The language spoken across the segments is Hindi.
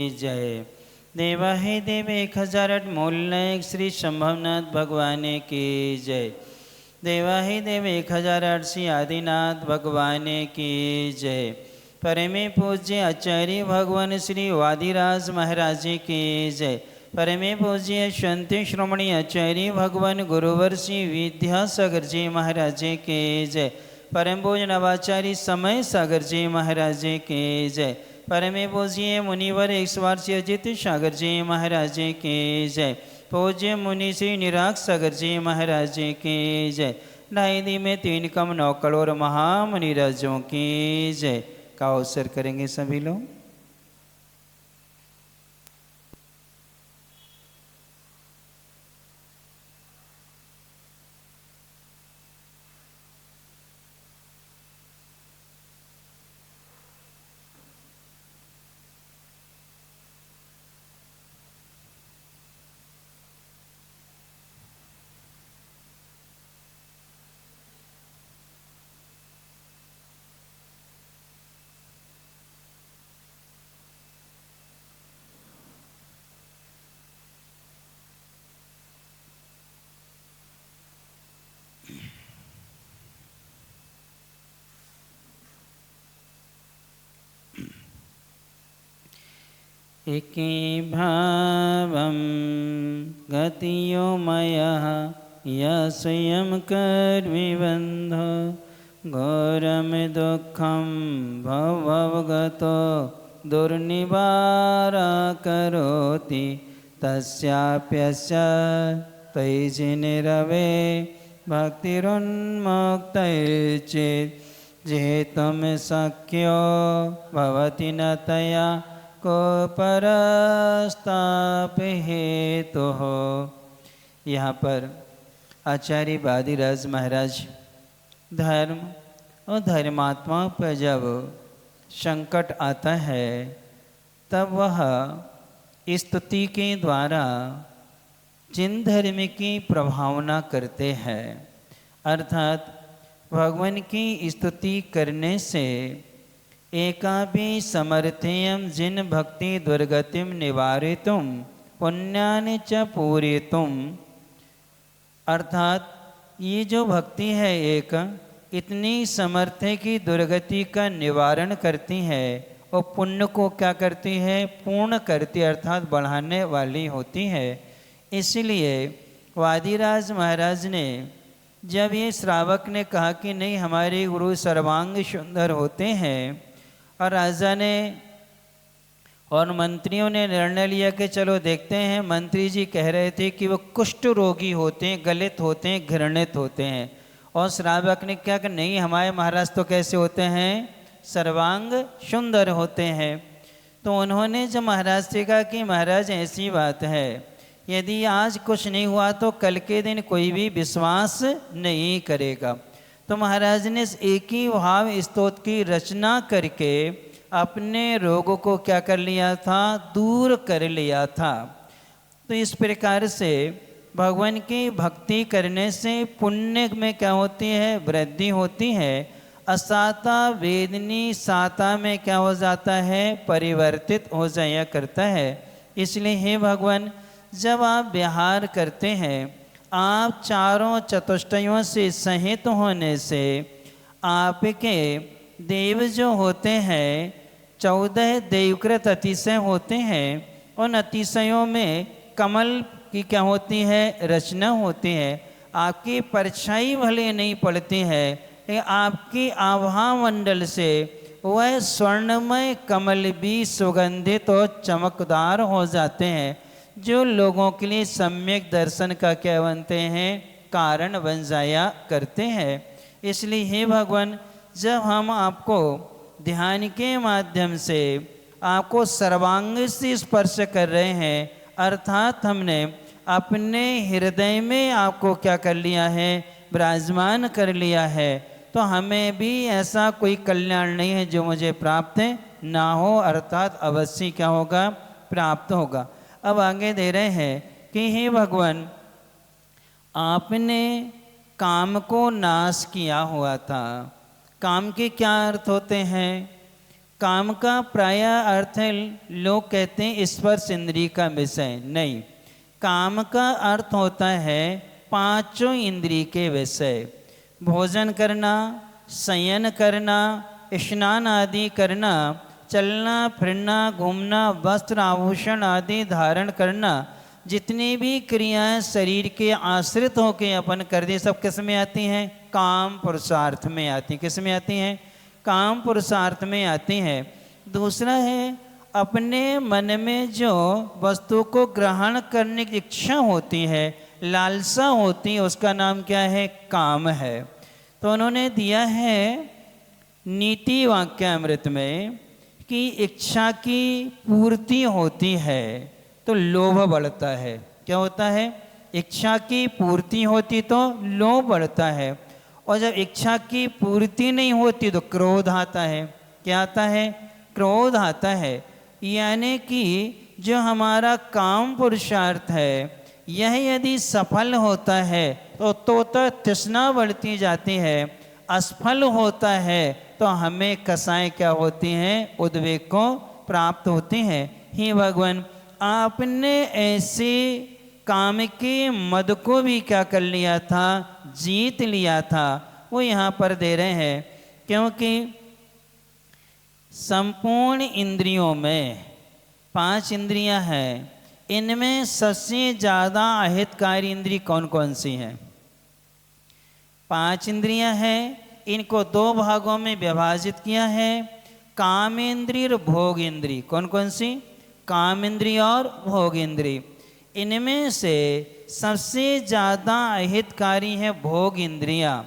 जय। देवा हे देव 1008 मूल नायक श्री संभवनाथ भगवान की जय। देवा हे देव 1008 श्री आदिनाथ भगवान की जय। परमे पूज्य आचार्य भगवान श्री वादिराज महाराज की जय। परमे पूज्य शांति श्रोमणी आचार्य भगवान गुरुवर श्री विद्यासागर जी महाराज की जय। परम पूज्य नवाचार्य समय सागर जी महाराज की जय। परमे पूज्य मुनिवर 108 अजित सागर जी महाराज की जय। पूज्य मुनि श्री निराग सागर जी महाराज की जय। ढाई दी में 3 कम 9 करोड़ महामुनिराजों की जय का अवसर करेंगे सभी लोग। एके भावं गतियोमयः यस्यं कर्मिबन्धो घोरं दुःखं भवगतो दुर्निवारकरोति तस्याप्यस्य तैजिनिरवे भक्तिरुन्मुक्तैर्चेत् जेतुं शक्यो भवति न तया को परस्ताप हेतु हो। यहाँ पर आचार्य वादिराज महाराज धर्म और धर्मात्मा पर जब संकट आता है तब वह स्तुति के द्वारा जिन धर्म की प्रभावना करते हैं, अर्थात भगवान की स्तुति करने से एकापि समर्थेयं जिन भक्ति दुर्गतिम निवारितुम पुण्यानि च पूरितुम, अर्थात ये जो भक्ति है एक इतनी समर्थ है कि दुर्गति का निवारण करती है और पुण्य को क्या करती है, पूर्ण करती अर्थात बढ़ाने वाली होती है। इसलिए वादिराज महाराज ने जब ये श्रावक ने कहा कि नहीं हमारे गुरु सर्वांग सुंदर होते हैं, और राजा ने और मंत्रियों ने निर्णय लिया कि चलो देखते हैं। मंत्री जी कह रहे थे कि वो कुष्ठ रोगी होते हैं, गलित होते हैं, घृणित होते हैं, और श्रावक ने क्या कि नहीं हमारे महाराज तो कैसे होते हैं, सर्वांग सुंदर होते हैं। तो उन्होंने जब महाराज से कहा कि महाराज ऐसी बात है, यदि आज कुछ नहीं हुआ तो कल के दिन कोई भी विश्वास नहीं करेगा। तो महाराज ने एक ही भाव स्तोत्र की रचना करके अपने रोगों को क्या कर लिया था, दूर कर लिया था। तो इस प्रकार से भगवान की भक्ति करने से पुण्य में क्या होती है, वृद्धि होती है। असाता वेदनी साता में क्या हो जाता है, परिवर्तित हो जाया करता है। इसलिए हे भगवान, जब आप विहार करते हैं, आप चारों चतुष्टयों से सहित होने से आपके देव जो होते हैं 14 देवकृत अतिशय होते हैं। उन अतिशयों में कमल की क्या होती है, रचना होती है। आपकी परछाई भले नहीं पड़ती है, लेकिन आपकी आभा मंडल से वह स्वर्णमय कमल भी सुगंधित और चमकदार हो जाते हैं, जो लोगों के लिए सम्यक दर्शन का क्या बनते हैं, कारण बन जाया करते हैं। इसलिए हे भगवान, जब हम आपको ध्यान के माध्यम से आपको सर्वांग से स्पर्श कर रहे हैं, अर्थात हमने अपने हृदय में आपको क्या कर लिया है, विराजमान कर लिया है, तो हमें भी ऐसा कोई कल्याण नहीं है जो मुझे प्राप्त ना हो, अर्थात अवश्य क्या होगा, प्राप्त होगा। अब आगे दे रहे हैं कि हे भगवान, आपने काम को नाश किया हुआ था। काम के क्या अर्थ होते हैं, काम का प्राय अर्थ है, लोग कहते हैं स्पर्श इंद्रिय का विषय, नहीं, काम का अर्थ होता है पांचों इंद्रिय के विषय। भोजन करना, शयन करना, स्नान आदि करना, चलना फिरना, घूमना, वस्त्र आभूषण आदि धारण करना, जितनी भी क्रियाएं शरीर के आश्रित होकर अपन कर दे, सब किस में आती हैं? काम पुरुषार्थ में आती हैं। किस में आती हैं? काम पुरुषार्थ में आती हैं। दूसरा है, अपने मन में जो वस्तु को ग्रहण करने की इच्छा होती है, लालसा होती है, उसका नाम क्या है? काम है। तो उन्होंने दिया है नीति वाक्यामृत में कि इच्छा की पूर्ति होती है तो लोभ बढ़ता है। क्या होता है? इच्छा की पूर्ति होती तो लोभ बढ़ता है, और जब इच्छा की पूर्ति नहीं होती तो क्रोध आता है। क्या आता है? क्रोध आता है। यानी कि जो हमारा काम पुरुषार्थ है, यह यदि सफल होता है तो तृष्णा बढ़ती जाती है, असफल होता है तो हमें कसाएं क्या होती हैं? उद्वेग को प्राप्त होती हैं। हे भगवान, आपने ऐसे काम के मद को भी क्या कर लिया था? जीत लिया था। वो यहाँ पर दे रहे हैं, क्योंकि संपूर्ण इंद्रियों में 5 इंद्रियां हैं, इनमें सबसे ज़्यादा अहितकारी इंद्रिय कौन कौन सी हैं? 5 इंद्रियां हैं, इनको 2 भागों में विभाजित किया है, काम इंद्रिय और भोग इंद्रिय। कौन कौन सी? काम इंद्रिय और भोग इंद्रिय। इनमें से सबसे ज़्यादा अहितकारी है भोग इंद्रियां,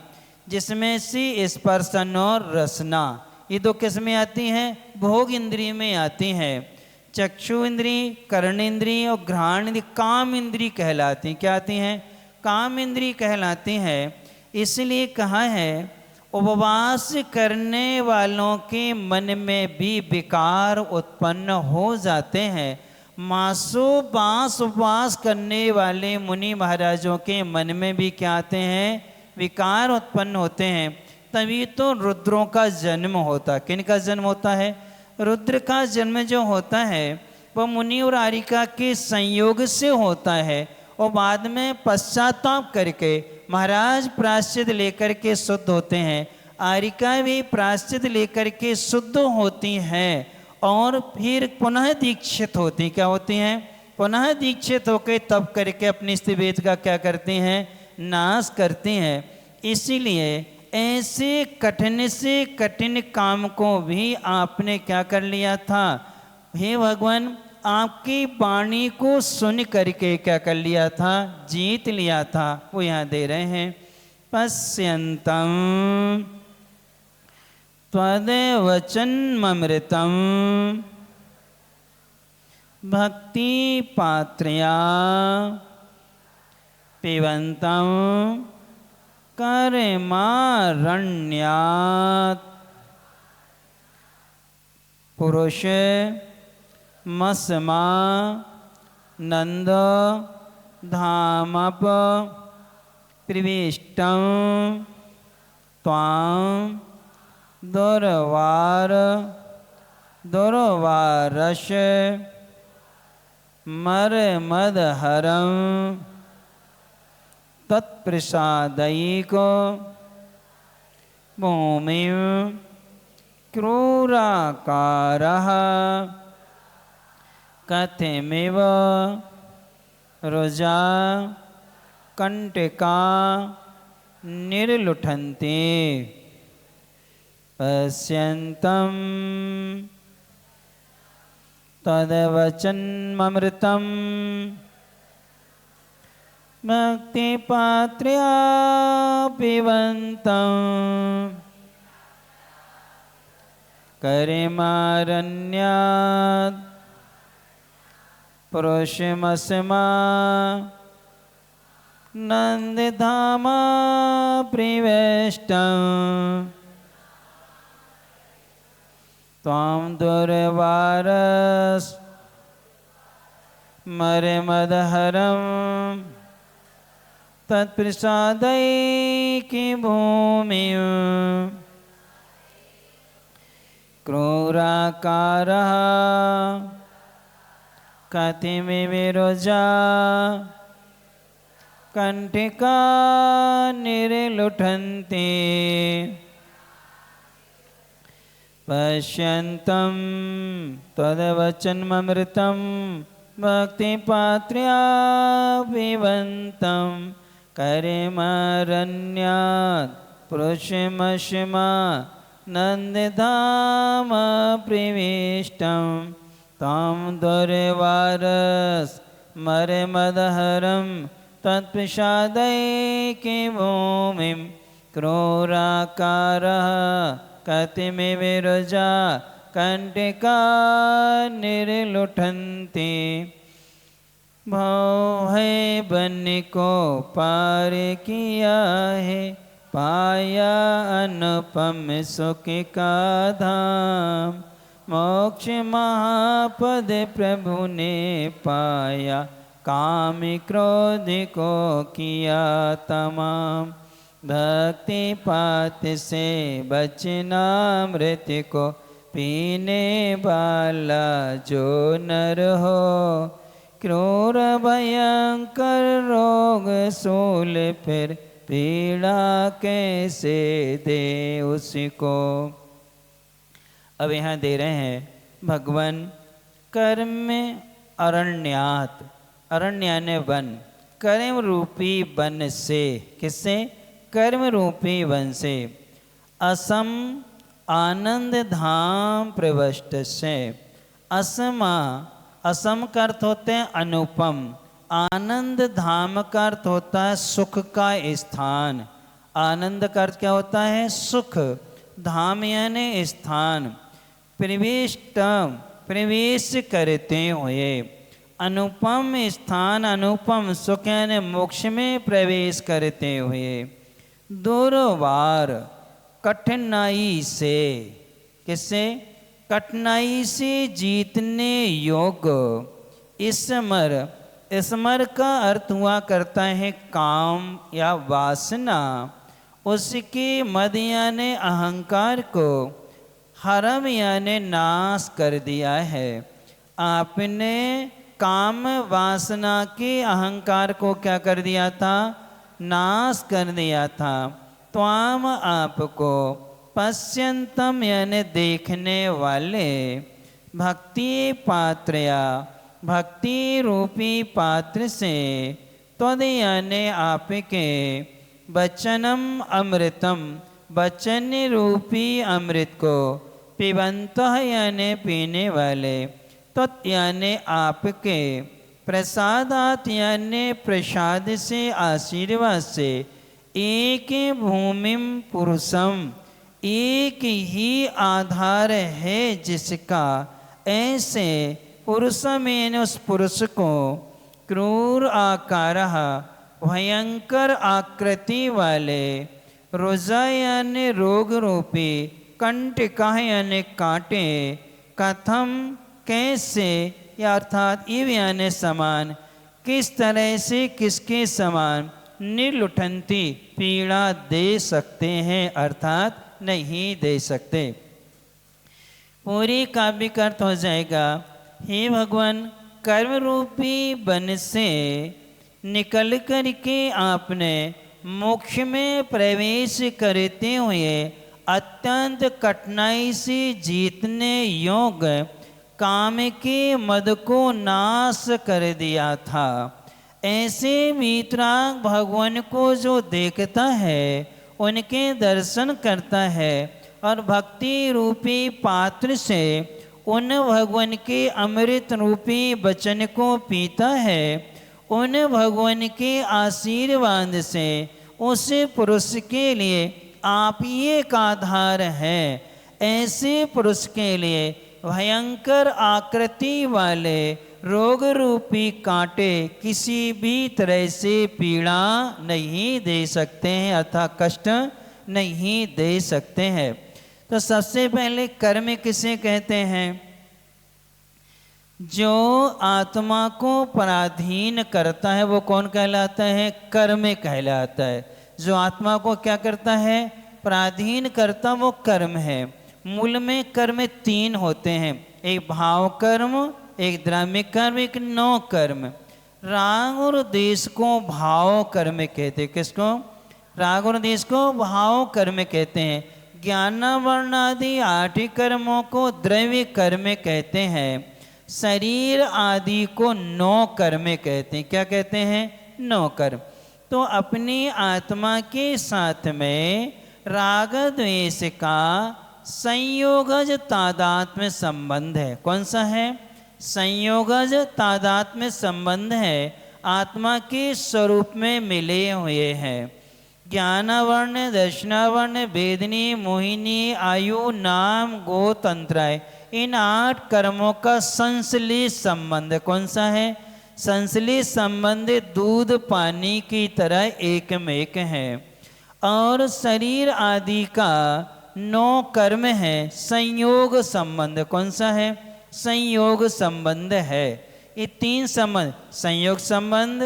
जिसमें से स्पर्शन और रसना, ये 2 किस में आती हैं? भोग इंद्रिय में आती हैं। चक्षु इंद्रिय, कर्ण इंद्रिय और घ्राण इंद्रिय काम इंद्रिय कहलाती हैं। क्या आती हैं? काम इंद्रिय कहलाती हैं। इसलिए कहा है, उपवास करने वालों के मन में भी विकार उत्पन्न हो जाते हैं। मासों मास उपवास करने वाले मुनि महाराजों के मन में भी क्या आते हैं? विकार उत्पन्न होते हैं। तभी तो रुद्रों का जन्म होता। किन का जन्म होता है? रुद्र का जन्म जो होता है वह मुनि और आरिका के संयोग से होता है, और बाद में पश्चाताप करके महाराज प्रायश्चित लेकर के शुद्ध होते हैं। आरिका भी प्रायश्चित लेकर के शुद्ध होती हैं और फिर पुनः दीक्षित होती। क्या होती हैं? पुनः दीक्षित होकर तब करके अपनी स्त्रीवेद का क्या करती हैं? नाश करती हैं। इसीलिए ऐसे कठिन से कठिन काम को भी आपने क्या कर लिया था? हे भगवान, आपकी वाणी को सुन करके क्या कर लिया था? जीत लिया था। वो यहाँ दे रहे हैं, पश्यन्तम त्वद्वचनमृतं भक्ति पात्रया पिबन्तं कर्मारण्यात् पुरुष मस्मा नंद धामप प्रविष्टं त्वां दुर्वारश मर्मदहरं तत्प्रसादैको भूमिं क्रूराकारः कथमिव रुजा कंटका निर्लुठन्ते पश्यन्तं तद्वचनमृतं भक्तिपात्रया पिबन्तं कर्मारण्यात् पुरुषमस्मा नंदधामा प्रविष्टं त्वां दुर्वारस मर्मदहरं तत्प्रसादैकी भूमिं क्रूराकारः कतिमिविरुजा कंटिका निर्लुठन्ति पश्यन्तं त्वद्वचनमृतं भक्तिपात्र्या पिबन्तं करिमरण्यात् पुरुषमश्मा नन्दधाम प्रविष्टं तं दुर्वारस्मरमदहरं तत्प्रसादैके भूमिं क्रूराकारः कतिमिविरुजा कंटिका निर्लुठन्ति भव है बन्य को पार किया है पाया अनुपम सुख का धाम मोक्ष महापद प्रभु ने पाया काम क्रोध को किया तमाम भक्ति पात से बचना मृत्यु को पीने वाला जो नर हो क्रूर भयंकर रोग सूल फिर पीड़ा कैसे दे उसको। अब यहाँ दे रहे हैं भगवान कर्म अरण्यात, अरण्य यानी वन, कर्म रूपी वन से, किससे? कर्म रूपी वन से, असम आनंद धाम प्रविष्ट से। असमा, असम का अर्थ होते हैं अनुपम, आनंद धाम का अर्थ होता है सुख का स्थान। आनंद का अर्थ क्या होता है? सुख। धाम यानी स्थान। प्रविष्टम, प्रवेश करते हुए। अनुपम स्थान, अनुपम सुख यानी मोक्ष में प्रवेश करते हुए। दुर्वार, कठिनाई से, किससे? कठिनाई से जीतने योग्य। स्मर, स्मर का अर्थ हुआ करता है काम या वासना, उसके मद यानी अहंकार को हरम यानी नाश कर दिया है। आपने काम वासना के अहंकार को क्या कर दिया था? नाश कर दिया था। त्वाम आपको, पश्यंतम यानी देखने वाले, भक्ति पात्रया, भक्ति रूपी पात्र से, त्वद यानी आपके, वचनम अमृतम, वचन रूपी अमृत को, पिबंत यानी पीने वाले, तत् यानी आपके, प्रसादात यानी प्रसाद से, आशीर्वाद से, एक भूमिम पुरुषम, एक ही आधार है जिसका, ऐसे पुरुषम यानी उस पुरुष को, क्रूर आकारः भयंकर आकृति वाले, रोजा यानी रोग रूपी, कंटिका यानी कांटे, कथम कैसे, या अर्थात इव यानी समान, किस तरह से, किसके समान, निर्लुठंती पीड़ा दे सकते हैं, अर्थात नहीं दे सकते। पूरी काव्य का अर्थ हो जाएगा, हे भगवान कर्म रूपी वन से निकल कर के आपने मोक्ष में प्रवेश करते हुए अत्यंत कठिनाई से जीतने योग्य काम के मद को नाश कर दिया था। ऐसे वीतराग भगवान को जो देखता है, उनके दर्शन करता है और भक्ति रूपी पात्र से उन भगवान के अमृत रूपी वचन को पीता है, उन भगवान के आशीर्वाद से उस पुरुष के लिए आप ही एक आधार है। ऐसे पुरुष के लिए भयंकर आकृति वाले रोग रूपी कांटे किसी भी तरह से पीड़ा नहीं दे सकते हैं, अर्थात कष्ट नहीं दे सकते हैं। तो सबसे पहले कर्म किसे कहते हैं? जो आत्मा को पराधीन करता है वो कौन कहलाता है? कर्म कहलाता है। जो आत्मा को क्या करता है? पराधीन करता, वो कर्म है। मूल में कर्म 3 होते हैं, एक भाव कर्म, एक द्रव्य कर्म, एक नौ कर्म। राग और द्वेष को भाव कर्म कहते हैं। किसको? राग और द्वेष को भाव कर्म कहते हैं। ज्ञान वर्ण आदि 8 कर्मों को द्रव्य कर्म कहते हैं। शरीर आदि को 9 कर्म कहते हैं। क्या कहते हैं? 9 कर्म। तो अपनी आत्मा के साथ में राग द्वेष का संयोगज तादात्म्य संबंध है। कौन सा है? संयोगज तादात्म्य संबंध है, आत्मा के स्वरूप में मिले हुए हैं। ज्ञानवर्ण, दर्शनावर्ण, वेदनी, मोहिनी, आयु, नाम, गोतंत्राय, इन 8 कर्मों का संश्लेष संबंध कौन सा है? संश्लेष संबंध दूध पानी की तरह एक में एक है। और शरीर आदि का 9 कर्म है, संयोग संबंध कौन सा है? संयोग संबंध है। ये 3 संबंध, संयोग संबंध,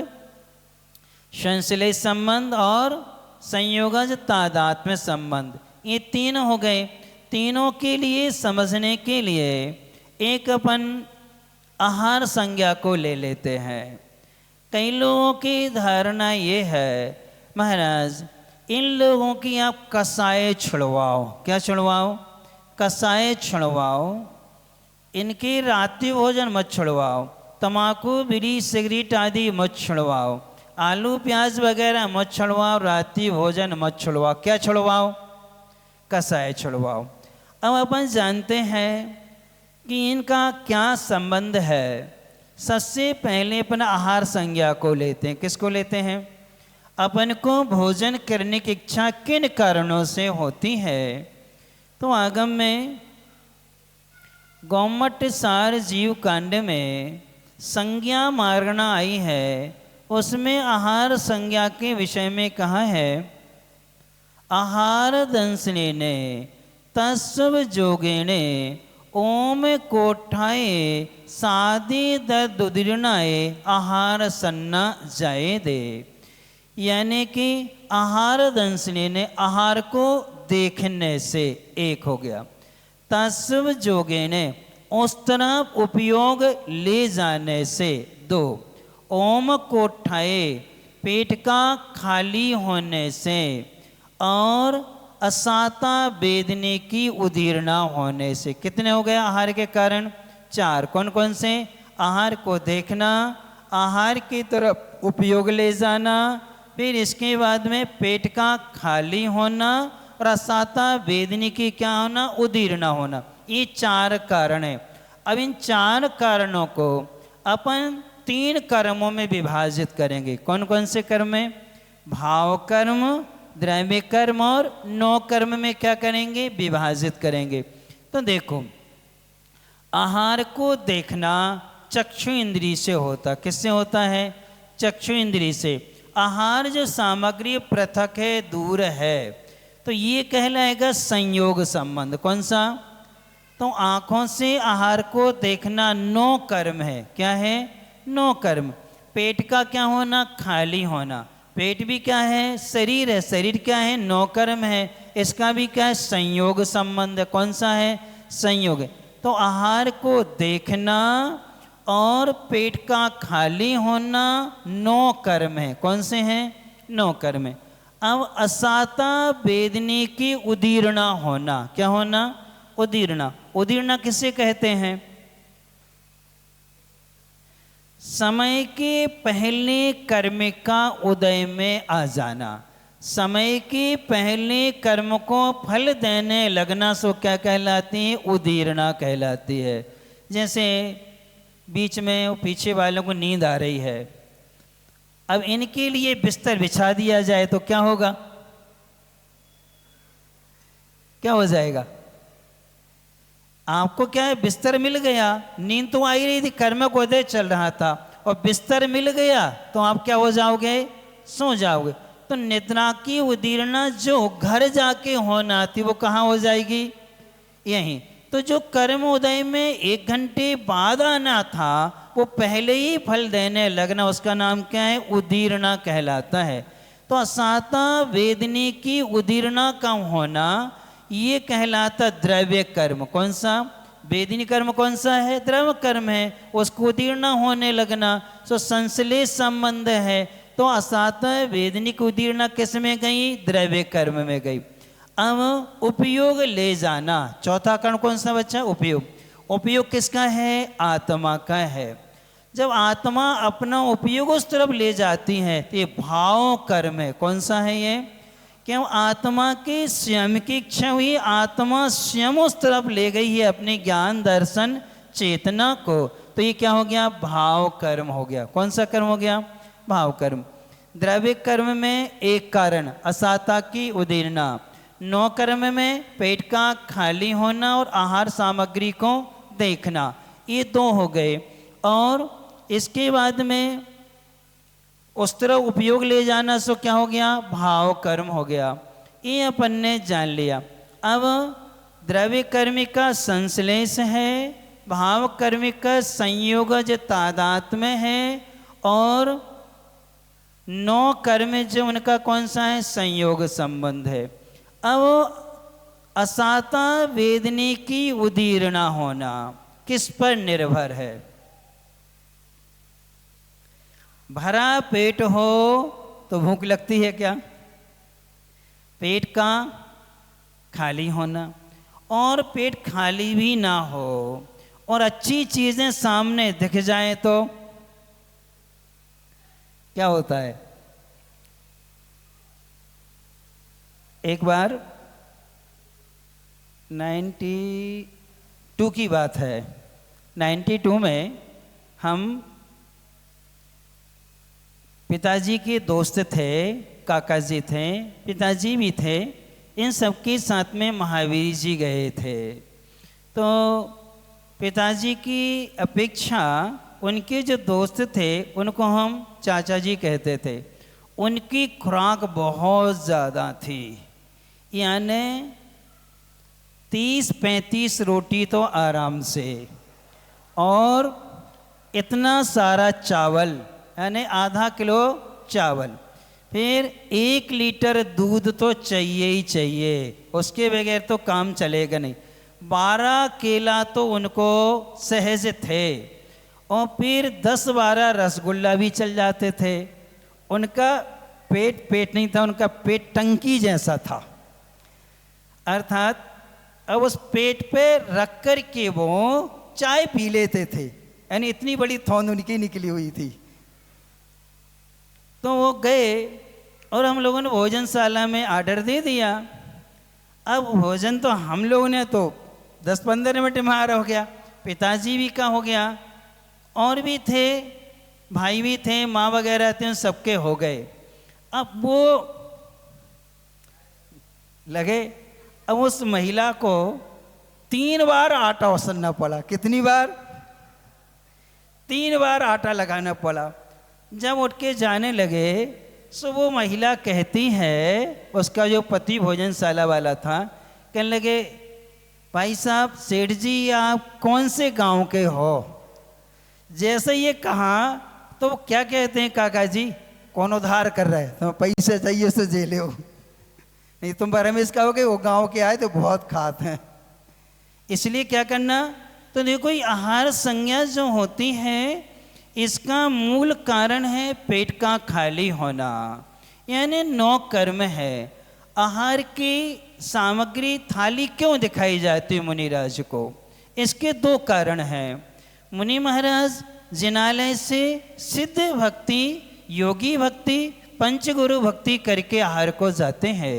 संश्लेष संबंध और संयोगज तादात्म्य संबंध, ये 3 हो गए। तीनों के लिए समझने के लिए एक अपन आहार संज्ञा को ले लेते हैं। कई लोगों की धारणा ये है, महाराज इन लोगों की आप कसाए छुड़वाओ। क्या छुड़वाओ? कसाए छुड़वाओ। इनके रात्रि भोजन मत छुड़वाओ, तम्बाकू, बीड़ी, सिगरेट आदि मत छुड़वाओ, आलू प्याज वगैरह मत छुड़वाओ, रात्रि भोजन मत छुड़वाओ। क्या छुड़वाओ? कसाए छुड़वाओ। अब अपन जानते हैं कि इनका क्या संबंध है। सबसे पहले अपन आहार संज्ञा को लेते हैं। किसको लेते हैं? अपन को भोजन करने की इच्छा किन कारणों से होती है? तो आगम में गौमट सार जीव कांड में संज्ञा मारणा आई है, उसमें आहार संज्ञा के विषय में कहा है, आहार दंसने ने तस्व जोगेणे ओम कोठाए सादे दुदीर्णाए आहार सन्ना जाए दे। यानी कि आहार दंसने ने आहार को देखने से एक हो गया, तस्व जोगेणे उस तरफ उपयोग ले जाने से 2, ओम कोठाए पेट का खाली होने से, और असाता वेदने की उदीर्णा होने से। कितने हो गए आहार के कारण? 4। कौन कौन से? आहार को देखना, आहार की तरफ उपयोग ले जाना, फिर इसके बाद में पेट का खाली होना, और असाता वेदने की क्या होना? उदीर्णा होना। ये 4 कारण है। अब इन 4 कारणों को अपन 3 कर्मों में विभाजित करेंगे। कौन कौन से कर्म में? भाव कर्म, द्रव्य कर्म और 9 कर्म में क्या करेंगे? विभाजित करेंगे। तो देखो, आहार को देखना चक्षु इंद्री से होता। किससे होता है? चक्षु इंद्री से। आहार जो सामग्री पृथक है, दूर है, तो ये कहलाएगा संयोग संबंध। कौन सा? तो आँखों से आहार को देखना 9 कर्म है। क्या है? 9 कर्म। पेट का क्या होना? खाली होना। पेट भी क्या है? शरीर है। शरीर क्या है? 9 कर्म है। इसका भी क्या है? संयोग संबंध। कौन सा है? संयोग। तो आहार को देखना और पेट का खाली होना 9 कर्म है। कौन से हैं? 9 कर्म है। अब असाता वेदने की उदीर्णा होना। क्या होना? उदीर्णा। उदीर्णा किसे कहते हैं? समय के पहले कर्म का उदय में आ जाना। समय के पहले कर्म को फल देने लगना सो क्या कहलाती है? उदीर्णा कहलाती है। जैसे बीच में पीछे वालों को नींद आ रही है, अब इनके लिए बिस्तर बिछा दिया जाए तो क्या होगा? क्या हो जाएगा? आपको क्या है? बिस्तर मिल गया, नींद तो आ ही रही थी, कर्म को उदय चल रहा था, और बिस्तर मिल गया तो आप क्या हो जाओगे? सो जाओगे। तो निद्रा की उदीर्णा जो घर जाके होना थी वो कहाँ हो जाएगी? यहीं। तो जो कर्म उदय में 1 घंटे बाद आना था वो पहले ही फल देने लगना, उसका नाम क्या है? उदीर्णा कहलाता है। तो असाता वेदने की उदीर्णा का होना ये कहलाता द्रव्य कर्म। कौन सा? वेदिनी कर्म कौन सा है? द्रव्य कर्म है। उसको उदीर्ण होने लगना तो संश्लेष संबंध है। तो असातः वेदनिक उदीर्ण किस में गई? द्रव्य कर्म में गई। अब उपयोग ले जाना, चौथा कर्ण कौन सा बच्चा? उपयोग। उपयोग किसका है? आत्मा का है। जब आत्मा अपना उपयोग उस तरफ ले जाती है तो ये भाव कर्म है। कौन सा है ये? क्यों? आत्मा की स्वयं की इच्छा हुई, आत्मा स्वयं उस तरफ ले गई है अपने ज्ञान दर्शन चेतना को, तो ये क्या हो गया? भाव कर्म हो गया। कौन सा कर्म हो गया? भाव कर्म। द्रव्य कर्म में एक कारण असाता की उदीरना, नौ कर्म में पेट का खाली होना और आहार सामग्री को देखना, ये दो हो गए। और इसके बाद में उस तरह उपयोग ले जाना सो क्या हो गया? भाव कर्म हो गया। ये अपन ने जान लिया। अब द्रव्य कर्म का संश्लेष है, भाव कर्म का संयोगज तादात्म्य है, और नौ कर्म जो उनका कौन सा है? संयोग संबंध है। अब असाता वेदनी की उदीर्णा होना किस पर निर्भर है? भरा पेट हो तो भूख लगती है क्या? पेट का खाली होना, और पेट खाली भी ना हो और अच्छी चीजें सामने दिख जाए तो क्या होता है? एक बार 92 की बात है। 92 में हम पिताजी के दोस्त थे, काका जी थे, पिताजी भी थे, इन सबके साथ में महावीर जी गए थे। तो पिताजी की अपेक्षा उनके जो दोस्त थे उनको हम चाचा जी कहते थे। उनकी खुराक बहुत ज़्यादा थी, यानी 30-35 रोटी तो आराम से, और इतना सारा चावल, यानी आधा किलो चावल, फिर 1 लीटर दूध तो चाहिए ही चाहिए, उसके बगैर तो काम चलेगा नहीं। 12 केला तो उनको सहज थे, और फिर 10-12 रसगुल्ला भी चल जाते थे। उनका पेट नहीं था, उनका पेट टंकी जैसा था। अर्थात अब उस पेट पे रख कर के वो चाय पी लेते थे, यानी इतनी बड़ी थौन उनकी निकली हुई थी। तो वो गए और हम लोगों ने भोजनशाला में आर्डर दे दिया। अब भोजन तो हम लोगों ने तो 10-15 मिनट में आ हो गया, पिताजी भी का हो गया, और भी थे, भाई भी थे, माँ वगैरह थे, सबके हो गए। अब वो लगे, अब उस महिला को 3 बार आटा उसलना पड़ा। कितनी बार? 3 बार आटा लगाना पड़ा। जब उठ के जाने लगे तो वो महिला कहती है, उसका जो पति भोजनशाला वाला था, कहने लगे, भाई साहब, सेठ जी आप कौन से गांव के हो? जैसे ये कहा तो क्या कहते हैं, काका जी कौन उधार कर रहा है, तो पैसे चाहिए उसे जे ले, नहीं तुम बारे में इसका हो कि वो गांव के आए तो बहुत खाते हैं। इसलिए क्या करना, तो देखो ये आहार संज्ञा जो होती है इसका मूल कारण है पेट का खाली होना, यानी 9 कर्म है। आहार की सामग्री थाली क्यों दिखाई जाती है मुनिराज को? इसके 2 कारण हैं। मुनि महाराज जिनालय से सिद्ध भक्ति, योगी भक्ति, पंचगुरु भक्ति करके आहार को जाते हैं।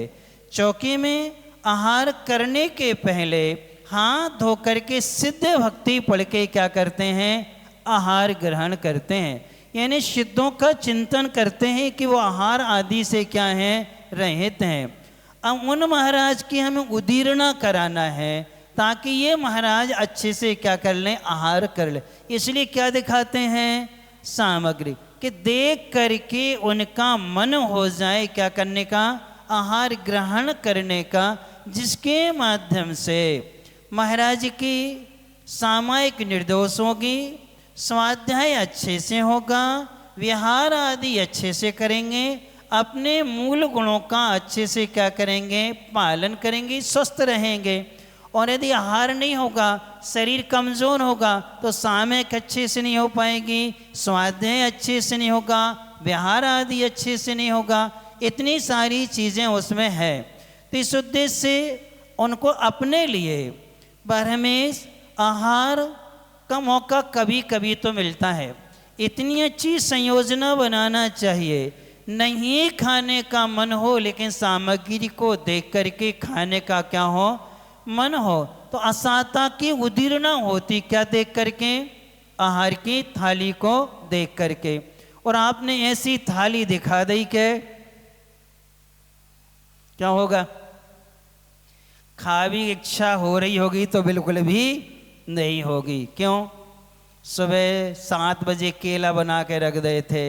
चौकी में आहार करने के पहले हाथ धो करके सिद्ध भक्ति पढ़ के क्या करते हैं, आहार ग्रहण करते हैं, यानी सिद्धों का चिंतन करते हैं कि वो आहार आदि से क्या है, रहित हैं। अब उन महाराज की हमें उदीर्णा कराना है ताकि ये महाराज अच्छे से क्या कर लें, आहार कर ले। इसलिए क्या दिखाते हैं, सामग्री, कि देख करके उनका मन हो जाए क्या करने का, आहार ग्रहण करने का, जिसके माध्यम से महाराज की सामायिक निर्दोष होगी, स्वाध्याय अच्छे से होगा, विहार आदि अच्छे से करेंगे, अपने मूल गुणों का अच्छे से क्या करेंगे, पालन करेंगे, स्वस्थ रहेंगे। और यदि आहार नहीं होगा, शरीर कमज़ोर होगा, तो सामयिक अच्छे से नहीं हो पाएगी, स्वाध्याय अच्छे से नहीं होगा, विहार आदि अच्छे से नहीं होगा। इतनी सारी चीज़ें उसमें है। तो इस उद्देश्य से उनको अपने लिए बरहमेश आहार का मौका कभी कभी तो मिलता है। इतनी अच्छी संयोजना बनाना चाहिए, नहीं खाने का मन हो लेकिन सामग्री को देख करके खाने का क्या हो, मन हो। तो असाता की उदीर्णा होती क्या देख करके, आहार की थाली को देख करके। और आपने ऐसी थाली दिखा दी के क्या होगा, खा भी इच्छा हो रही होगी तो बिल्कुल भी नहीं होगी। क्यों, सुबह 7 बजे केला बना के रख दे थे,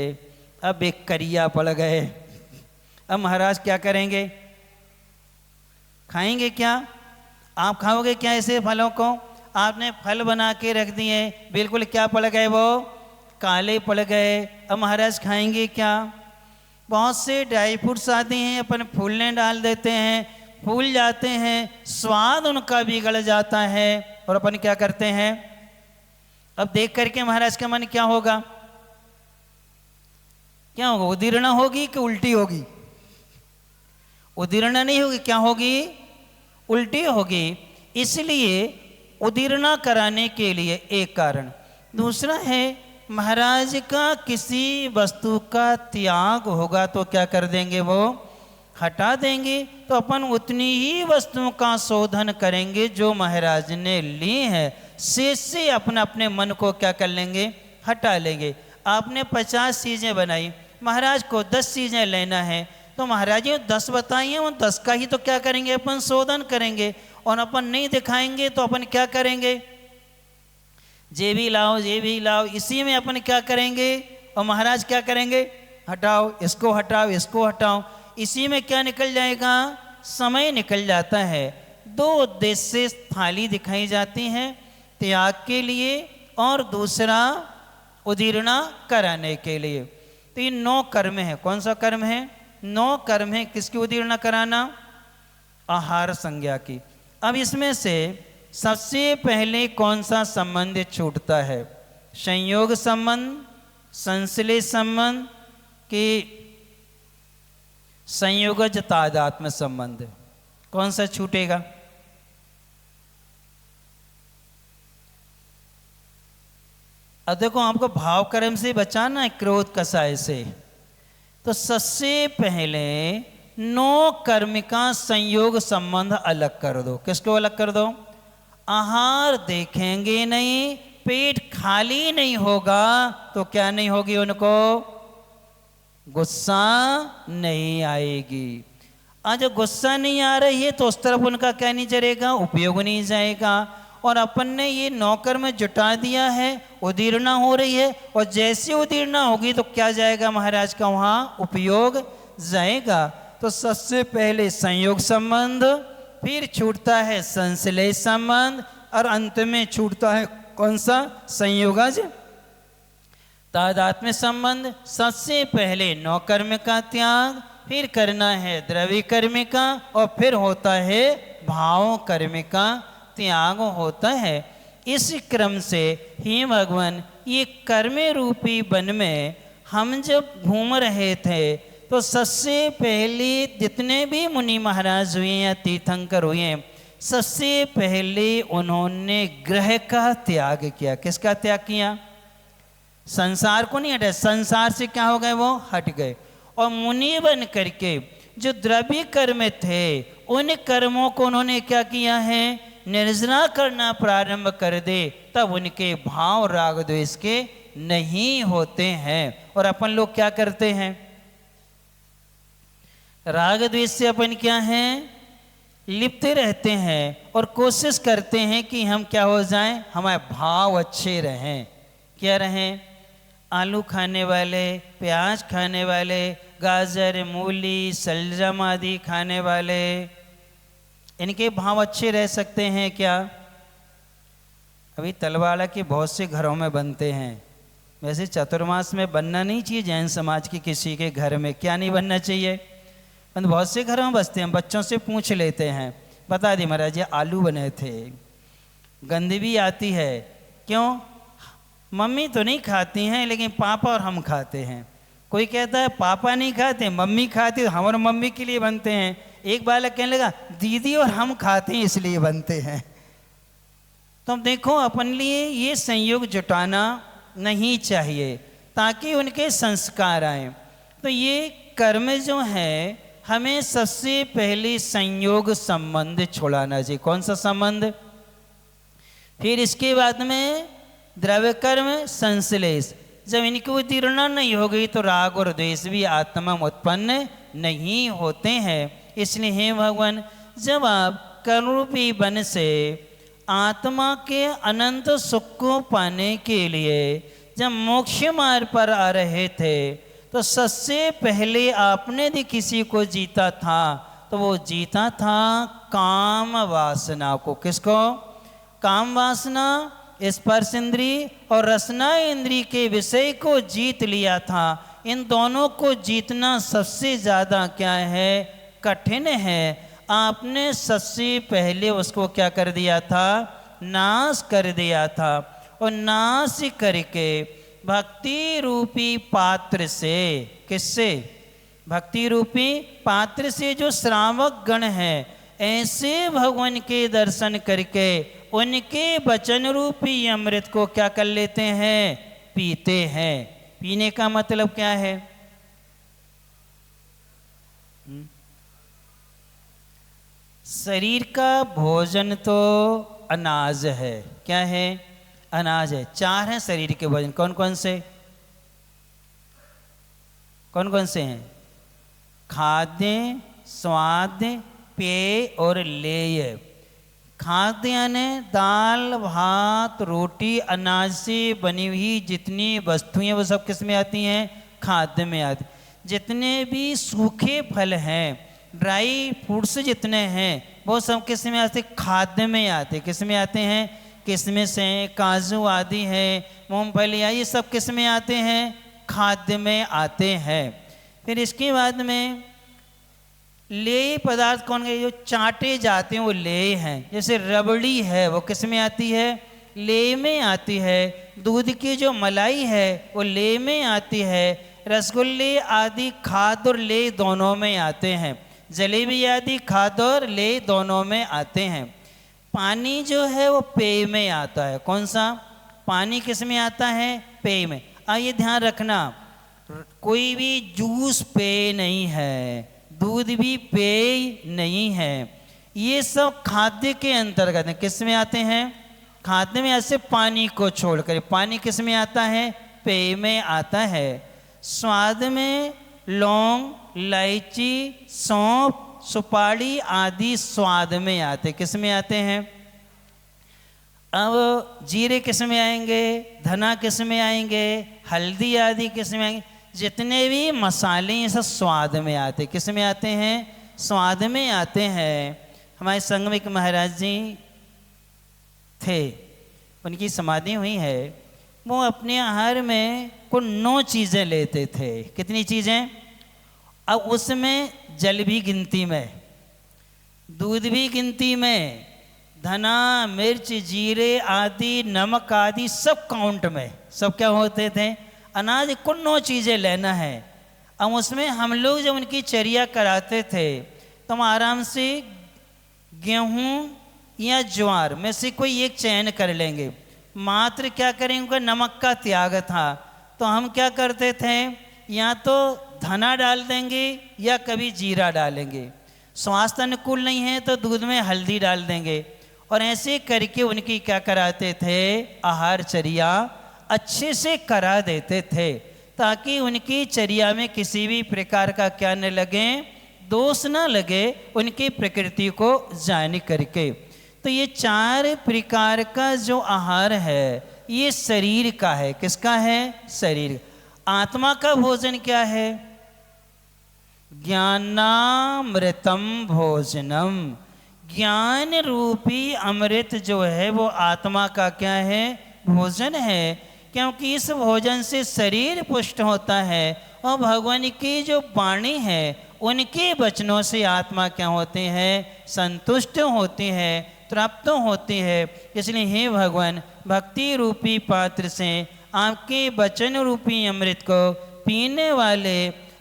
अब एक करिया पड़ गए, अब महाराज क्या करेंगे, खाएंगे क्या? आप खाओगे क्या ऐसे फलों को? आपने फल बना के रख दिए, बिल्कुल क्या पड़ गए, वो काले पड़ गए, अब महाराज खाएंगे क्या? बहुत से ड्राई फ्रूट्स आते हैं, अपन फूलने डाल देते हैं, फूल जाते हैं, स्वाद उनका बिगड़ जाता है, और अपन क्या करते हैं, अब देख करके महाराज का मन क्या होगा, क्या होगा, उदीर्णा होगी कि उल्टी होगी? उदीर्णा नहीं होगी, क्या होगी, उल्टी होगी। इसलिए उदीर्णा कराने के लिए एक कारण। दूसरा है, महाराज का किसी वस्तु का त्याग होगा तो क्या कर देंगे, वो हटा देंगे। तो अपन उतनी ही वस्तुओं का शोधन करेंगे जो महाराज ने ली है, शेष से अपने अपने मन को क्या कर लेंगे, हटा लेंगे। आपने 50 चीज़ें बनाई, महाराज को 10 चीज़ें लेना है, तो महाराज जी 10 बताइए, उन 10 का ही तो क्या करेंगे, अपन शोधन करेंगे। और अपन नहीं दिखाएंगे तो अपन क्या करेंगे, जे भी लाओ जे भी लाओ, इसी में अपन क्या करेंगे, और महाराज क्या करेंगे, हटाओ इसको, हटाओ इसको, हटाओ, इसी में क्या निकल जाएगा, समय निकल जाता है। 2 उद्देश्य से थाली दिखाई जाती है, त्याग के लिए और दूसरा उदीर्णा कराने के लिए। तो ये 9 कर्म है। कौन सा कर्म है, 9 कर्म है। किसकी उदीर्णा कराना, आहार संज्ञा की। अब इसमें से सबसे पहले कौन सा संबंध छूटता है, संयोग संबंध, संश्लेष संबंध कि संयोगज तादात्म्य संबंध, कौन सा छूटेगा? अब देखो, आपको भाव कर्म से बचाना है, क्रोध कसाय से, तो सबसे पहले 9 कर्म का संयोग संबंध अलग कर दो। किसको अलग कर दो? आहार देखेंगे नहीं, पेट खाली नहीं होगा तो क्या नहीं होगी, उनको गुस्सा नहीं आएगी। आज गुस्सा नहीं आ रही है तो उस तरफ उनका क्या नहीं चलेगा, उपयोग नहीं जाएगा। और अपन ने ये 9 कर्म जुटा दिया है, उदीर्णा हो रही है, और जैसे उदीर्णा होगी तो क्या जाएगा महाराज का, वहाँ उपयोग जाएगा। तो सबसे पहले संयोग संबंध, फिर छूटता है संश्लेष संबंध, और अंत में छूटता है कौन सा, संयोगज तादात्म्य संबंध। सबसे पहले 9 कर्म का त्याग, फिर करना है द्रव्य कर्म का, और फिर होता है भाव कर्म का त्याग होता है। इस क्रम से ही भगवान ये कर्म रूपी वन में हम जब घूम रहे थे तो सबसे पहले जितने भी मुनि महाराज हुए या तीर्थंकर हुए, सबसे पहले उन्होंने ग्रह का त्याग किया। किसका त्याग किया? संसार को नहीं हटे, संसार से क्या हो गए, वो हट गए। और मुनि बन करके जो द्रव्य कर्म थे उन कर्मों को उन्होंने क्या किया है, निर्जना करना प्रारंभ कर दे, तब उनके भाव राग द्वेष के नहीं होते हैं। और अपन लोग क्या करते हैं, राग द्वेष से अपन क्या हैं, लिप्त रहते हैं और कोशिश करते हैं कि हम क्या हो जाएं, हमारे भाव अच्छे रहें। क्या रहें? आलू खाने वाले, प्याज खाने वाले, गाजर, मूली, शलजम आदि खाने वाले, इनके भाव अच्छे रह सकते हैं क्या? अभी तलवाड़ा के बहुत से घरों में बनते हैं, वैसे चतुर्मास में बनना नहीं चाहिए जैन समाज के किसी के घर में, क्या नहीं बनना चाहिए? बहुत से घरों में बसते हैं, बच्चों से पूछ लेते हैं, बता दी महाराज ये आलू बने थे, गंध भी आती है, क्यों? मम्मी तो नहीं खाती हैं लेकिन पापा और हम खाते हैं। कोई कहता है पापा नहीं खाते, मम्मी खाती, हम और मम्मी के लिए बनते हैं। एक बालक कहने लगा दीदी और हम खाते हैं इसलिए बनते हैं। तो देखो अपन लिए ये संयोग जुटाना नहीं चाहिए ताकि उनके संस्कार आए। तो ये कर्म जो है हमें सबसे पहले संयोग संबंध छोड़ाना चाहिए। कौन सा संबंध? फिर इसके बाद में द्रव्य कर्म संश्लेष। जब इनकी उत्तीर्ण नहीं हो गई तो राग और द्वेष भी आत्मा में उत्पन्न नहीं होते हैं। इसलिए हे भगवान, जब आप कर्मरूपी वन से आत्मा के अनंत सुख को पाने के लिए जब मोक्ष मार्ग पर आ रहे थे तो सबसे पहले आपने यदि किसी को जीता था तो वो जीता था काम वासना को। किसको? काम वासना, स्पर्श इंद्रिय और रसना इंद्रिय के विषय को जीत लिया था। इन दोनों को जीतना सबसे ज़्यादा क्या है? कठिन है। आपने सबसे पहले उसको क्या कर दिया था? नाश कर दिया था। और नाश करके भक्ति रूपी पात्र से, किससे? भक्ति रूपी पात्र से जो श्रावक गण हैं, ऐसे भगवान के दर्शन करके उनके वचन रूपी अमृत को क्या कर लेते हैं? पीते हैं। पीने का मतलब क्या है? शरीर का भोजन तो अनाज है। क्या है? अनाज है। चार हैं शरीर के भोजन। कौन कौन से? कौन कौन से हैं? खाद्य, स्वाद्य, पेय और लेय। खाद्य यानी दाल, भात, रोटी, अनाज से बनी हुई जितनी वस्तुएं वो सब किस में आती हैं? खाद्य में आती। जितने भी सूखे फल हैं, ड्राई फ्रूट्स जितने हैं, वो सब किस में आते? खाद्य में आते। किस में आते हैं? किशमिश हैं, काजू आदि हैं, मूंगफली, ये सब किस में आते हैं? खाद्य में आते हैं। फिर इसके बाद में लेय पदार्थ कौन गए? जो चाटे जाते हैं वो लेय हैं। जैसे रबड़ी है वो किस में आती है? लेय में आती है। दूध की जो मलाई है वो लेय में आती है। रसगुल्ले आदि खाद्य और लेय दोनों में आते हैं। जलेबी आदि खाद्य और लेय दोनों में आते हैं। पानी जो है वो पेय में आता है। कौन सा? पानी किस में आता है? पेय में। आइए ध्यान रखना, कोई भी जूस पेय नहीं है, दूध भी पेय नहीं है। ये सब खाद्य के अंतर्गत है। किस में आते हैं? खाद्य में। ऐसे पानी को छोड़कर पानी किस में आता है? पेय में आता है। स्वाद में लौंग, इलायची, सौंफ, सुपारी आदि स्वाद में आते। किस में आते हैं? अब जीरे किस में आएंगे? धना किस में आएंगे? हल्दी आदि किस में आएंगे? जितने भी मसाले ये सब स्वाद में आते। किस में आते हैं? स्वाद में आते हैं। हमारे संग में एक महाराज जी थे, उनकी समाधि हुई है। वो अपने आहार में कुल 9 चीज़ें लेते थे। कितनी चीज़ें? अब उसमें जल भी गिनती में, दूध भी गिनती में, धना, मिर्च, जीरे आदि, नमक आदि सब काउंट में। सब क्या होते थे? अनाज कुल 9 चीज़ें लेना है। अब उसमें हम लोग जब उनकी चर्या कराते थे तो हम आराम से गेहूँ या ज्वार में से कोई एक चयन कर लेंगे। मात्र क्या करेंगे? नमक का त्याग था। तो हम क्या करते थे? या तो धना डाल देंगे या कभी जीरा डालेंगे। स्वास्थ्य अनुकूल नहीं है तो दूध में हल्दी डाल देंगे। और ऐसे करके उनकी क्या कराते थे? आहार चर्या अच्छे से करा देते थे ताकि उनकी चर्या में किसी भी प्रकार का क्या न लगे? दोष न लगे, उनकी प्रकृति को जान करके। तो ये 4 प्रकार का जो आहार है ये शरीर का है। किसका है? शरीर। आत्मा का भोजन क्या है? ज्ञानामृतम भोजनम। ज्ञान रूपी अमृत जो है वो आत्मा का क्या है? भोजन है। क्योंकि इस भोजन से शरीर पुष्ट होता है और भगवान की जो वाणी है उनके वचनों से आत्मा क्या होती है, संतुष्ट होती है, तृप्त होती है। इसलिए हे भगवान, भक्ति रूपी पात्र से आपके वचन रूपी अमृत को पीने वाले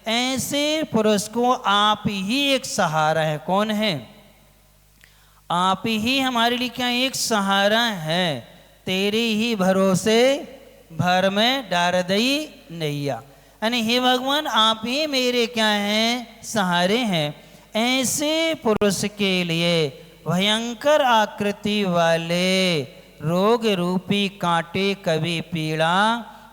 ऐसे पुरुष को आप ही एक सहारा है। कौन है? आप ही हमारे लिए क्या एक सहारा है। तेरे ही भरोसे भर में डार दई नैया, यानी हे भगवान आप ही मेरे क्या हैं, सहारे हैं। ऐसे पुरुष के लिए भयंकर आकृति वाले रोग रूपी कांटे कभी पीड़ा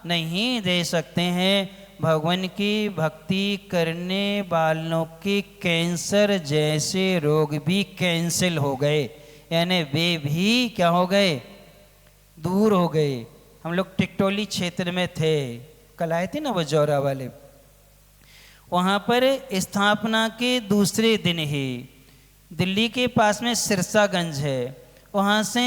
नहीं दे सकते हैं। भगवान की भक्ति करने वालों के कैंसर जैसे रोग भी कैंसिल हो गए, यानी वे भी क्या हो गए, दूर हो गए। हम लोग टिकटोली क्षेत्र में थे, कल आए थे ना वो जौरा वाले, वहाँ पर स्थापना के दूसरे दिन ही दिल्ली के पास में सिरसागंज है, वहाँ से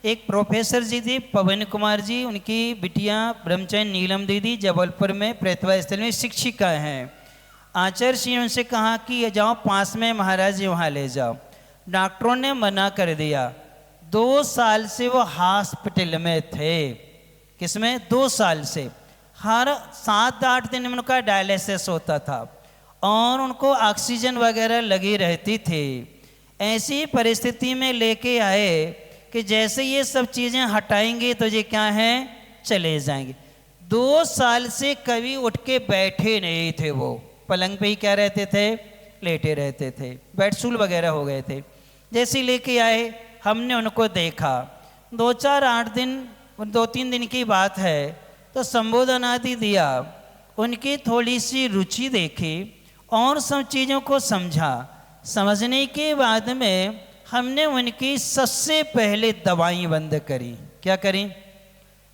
एक प्रोफेसर जी थे पवन कुमार जी, उनकी बिटिया ब्रह्मचर्य नीलम दीदी जबलपुर में प्रतिभा स्थल में शिक्षिका हैं। आचार्य श्री उनसे कहा कि जाओ पास में महाराज जी वहाँ ले जाओ। डॉक्टरों ने मना कर दिया। 2 साल से वो हॉस्पिटल में थे। किसमें? 2 साल से। हर 7-8 दिन में उनका डायलिसिस होता था और उनको ऑक्सीजन वगैरह लगी रहती थी। ऐसी परिस्थिति में लेके आए कि जैसे ये सब चीज़ें हटाएंगे तो ये क्या हैं, चले जाएंगे। 2 साल से कभी उठ के बैठे नहीं थे, वो पलंग पे ही क्या रहते थे, लेटे रहते थे, बेड स्टूल वगैरह हो गए थे। जैसे लेके आए हमने उनको देखा, 2-4-8 दिन 2-3 दिन की बात है, तो संबोधन आदि दिया, उनकी थोड़ी सी रुचि देखी और सब चीज़ों को समझा। समझने के बाद में हमने उनकी सबसे पहले दवाई बंद करी। क्या करी?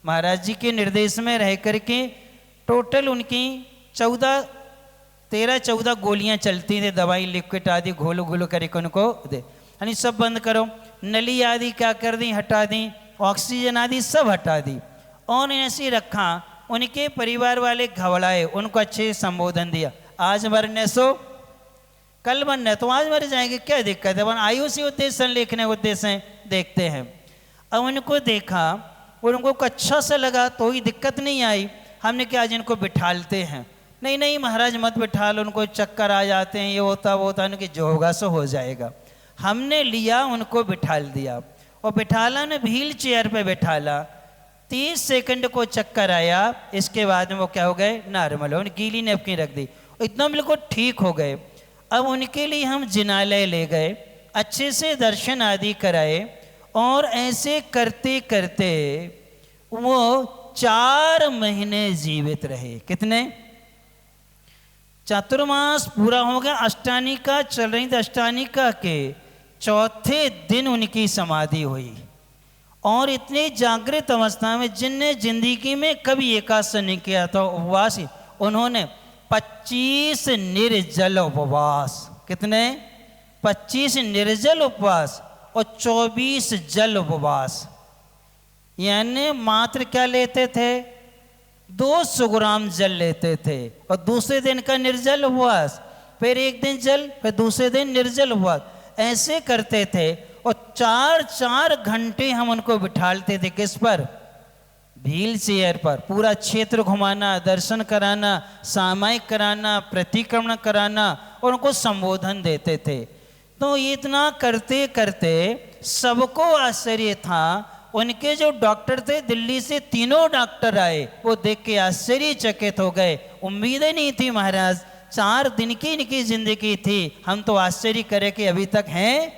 महाराज जी के निर्देश में रह करके टोटल उनकी 13-14 गोलियां चलती थी, दवाई लिक्विड आदि घोलो घोलो करके उनको दे, यानी सब बंद करो। नली आदि क्या कर दी, हटा दी, ऑक्सीजन आदि सब हटा दी और ऐसे रखा। उनके परिवार वाले घबराए, उनको अच्छे संबोधन दिया, आज मरने सो कल मरने, तो आज मर जाएंगे, क्या दिक्कत है, आयु से उद्देश्य लिखने उद्देश्य देखते हैं। अब उनको देखा, उनको अच्छा सा लगा तो ही दिक्कत नहीं आई। हमने क्या आज इनको बिठालते हैं, नहीं नहीं महाराज मत बिठा लो, उनको चक्कर आ जाते हैं, ये होता वो होता, उनकी जो होगा सो हो जाएगा। हमने लिया, उनको बिठाल दिया और बिठाला ने व्हील चेयर पे बिठाला। 30 सेकंड को चक्कर आया, इसके बाद में वो क्या हो गए, नॉर्मल हो, गीली नेपकिन रख दी, इतना बिल्कुल ठीक हो गए। अब उनके लिए हम जिनालय ले गए, अच्छे से दर्शन आदि कराए और ऐसे करते करते वो 4 महीने जीवित रहे। कितने? चातुर्मास पूरा हो गया, अष्टानिका चल रही थी, अष्टानिका के 4थे दिन उनकी समाधि हुई। और इतनी जागृत अवस्था में, जिनने जिंदगी में कभी एकादश नहीं किया था उपवास, उन्होंने 25 निर्जल उपवास, कितने? 25 निर्जल उपवास और 24 जल उपवास, यानी मात्र क्या लेते थे, 200 ग्राम जल लेते थे और दूसरे दिन का निर्जल उपवास, फिर एक दिन जल, फिर दूसरे दिन निर्जल उपवास, ऐसे करते थे। और 4-4 घंटे हम उनको बिठालते थे, किस पर? व्हील चेयर पर। पूरा क्षेत्र घुमाना, दर्शन कराना, सामायिक कराना, प्रतिक्रमण कराना और उनको संबोधन देते थे। तो इतना करते करते सबको आश्चर्य था। उनके जो डॉक्टर थे दिल्ली से, 3 डॉक्टर आए, वो देख के आश्चर्यचकित हो गए। उम्मीद ही नहीं थी महाराज, 4 दिन की इनकी जिंदगी थी, हम तो आश्चर्य करे कि अभी तक हैं